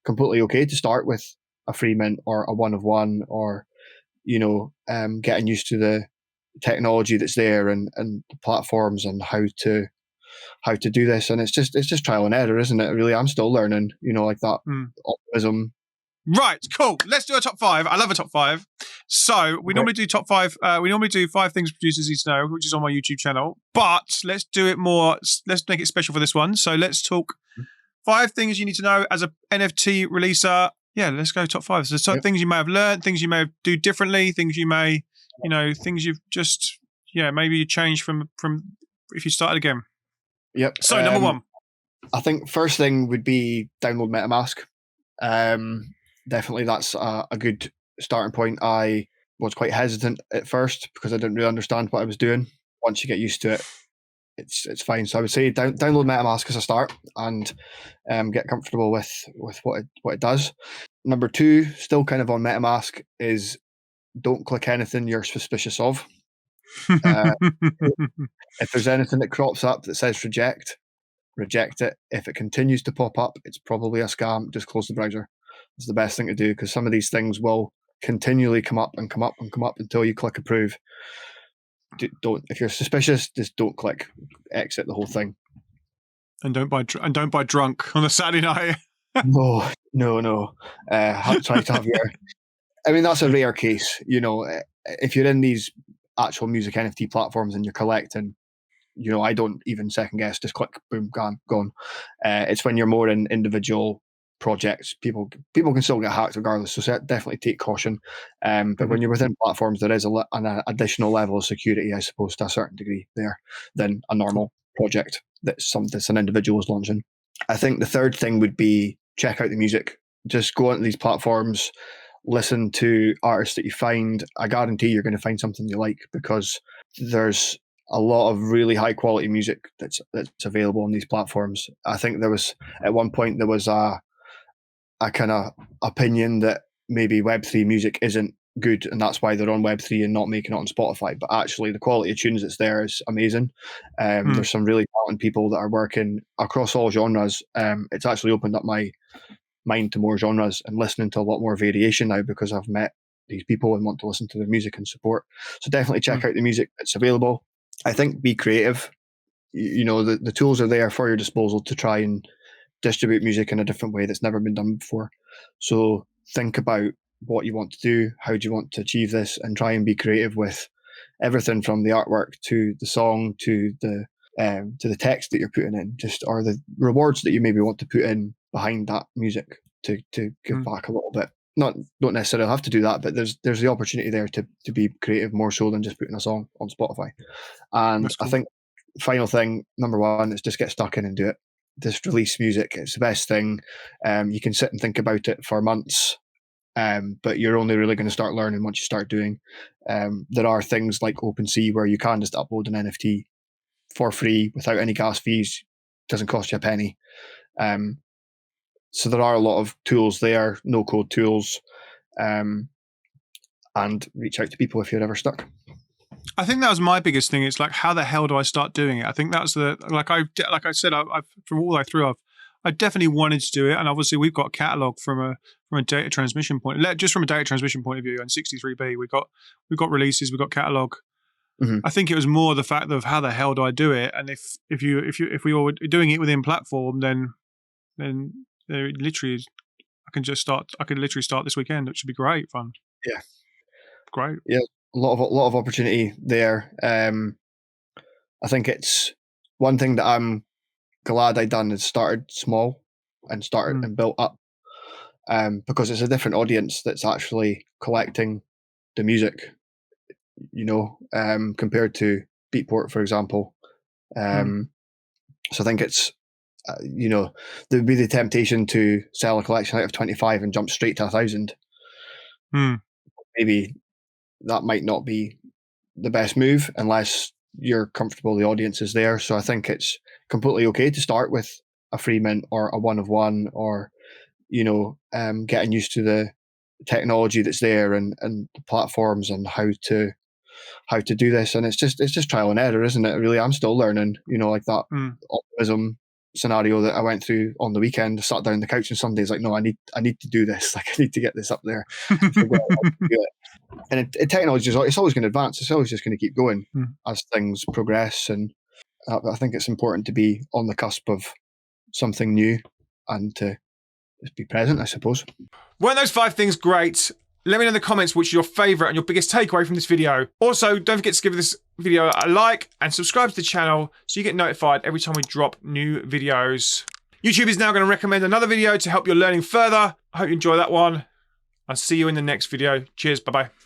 completely okay to start with a free mint or a one of one, or getting used to the technology that's there and the platforms and how to do this. And it's just trial and error, isn't it? Really, I'm still learning. Like that optimism. Right, cool. Let's do a top 5. I love a top 5. So we normally do top 5. We normally do 5 things producers need to know, which is on my YouTube channel. But let's do it more. Let's make it special for this one. So let's talk 5 things you need to know as a NFT releaser. Yeah, let's go top 5. So things you may have learned, things you may do differently, things you may, things you've just, maybe you change from if you started again. Yep. So number 1. I think first thing would be download MetaMask. Definitely that's a good starting point. I was quite hesitant at first because I didn't really understand what I was doing. Once you get used to it, it's fine. So I would say download MetaMask as a start and get comfortable with what it does. Number 2, still kind of on MetaMask, is don't click anything you're suspicious of. If there's anything that crops up that says reject it. If it continues to pop up, it's probably a scam. Just close the browser. It's the best thing to do, because some of these things will continually come up and come up and come up until you click approve. Don't. If you're suspicious, just don't click. Exit the whole thing. And don't buy drunk on a Saturday night. No. Try to have your. I mean, that's a rare case. If you're in these actual music NFT platforms and you're collecting, I don't even second guess. Just click, boom, gone. It's when you're more in individual projects, people can still get hacked regardless. So definitely take caution. But when you're within platforms, there is an additional level of security, I suppose, to a certain degree there than a normal project that's an individual is launching. I think the third thing would be check out the music. Just go onto these platforms, listen to artists that you find. I guarantee you're going to find something you like, because there's a lot of really high quality music that's available on these platforms. I think at one point there was a kind of opinion that maybe Web3 music isn't good and that's why they're on Web3 and not making it on Spotify. But actually the quality of tunes that's there is amazing. There's some really talented people that are working across all genres. It's actually opened up my mind to more genres and listening to a lot more variation now, because I've met these people and want to listen to their music and support. So definitely check out the music that's available. I think be creative. The tools are there for your disposal to try and distribute music in a different way that's never been done before. So think about what you want to do, how do you want to achieve this, and try and be creative with everything from the artwork to the song to the text that you're putting in, or the rewards that you maybe want to put in behind that music to give back a little bit. Don't necessarily have to do that, but there's the opportunity there to be creative more so than just putting a song on Spotify. And cool. I think final thing, number 1, is just get stuck in and do it. Just release music. It's the best thing. You can sit and think about it for months, but you're only really going to start learning once you start doing. There are things like OpenSea where you can just upload an NFT for free without any gas fees. It doesn't cost you a penny. So there are a lot of tools there, no-code tools, and reach out to people if you're ever stuck. I think that was my biggest thing. It's like, how the hell do I start doing it? I think that's like I said, I've from all the way through, I definitely wanted to do it, and obviously we've got a catalog from a data transmission point, just from a data transmission point of view. And 63B, we've got releases, we've got catalog. Mm-hmm. I think it was more the fact of how the hell do I do it, and if we were doing it within platform, then there literally I could literally start this weekend, which should be great fun. Yeah, great. Yeah. A lot of opportunity there. I think it's one thing that I'm glad I done is started small and started and built up, because it's a different audience that's actually collecting the music, compared to Beatport, for example. So I think it's, there would be the temptation to sell a collection out of 25 and jump straight to 1,000. Maybe that might not be the best move unless you're comfortable the audience is there. So I think it's completely okay to start with a free mint or a one of one, or getting used to the technology that's there and the platforms and how to do this. And it's just trial and error, isn't it? Really, I'm still learning. Like that optimism scenario that I went through on the weekend. I sat down on the couch on Sunday. It's like, no, I need to do this. Like, I need to get this up there. And technology it's always going to advance. It's always just going to keep going as things progress. And I think it's important to be on the cusp of something new and to just be present, I suppose. Weren't those 5 things great? Let me know in the comments which is your favourite and your biggest takeaway from this video. Also, don't forget to give this video a like and subscribe to the channel so you get notified every time we drop new videos. YouTube is now going to recommend another video to help your learning further. I hope you enjoy that one. I'll see you in the next video. Cheers. Bye-bye.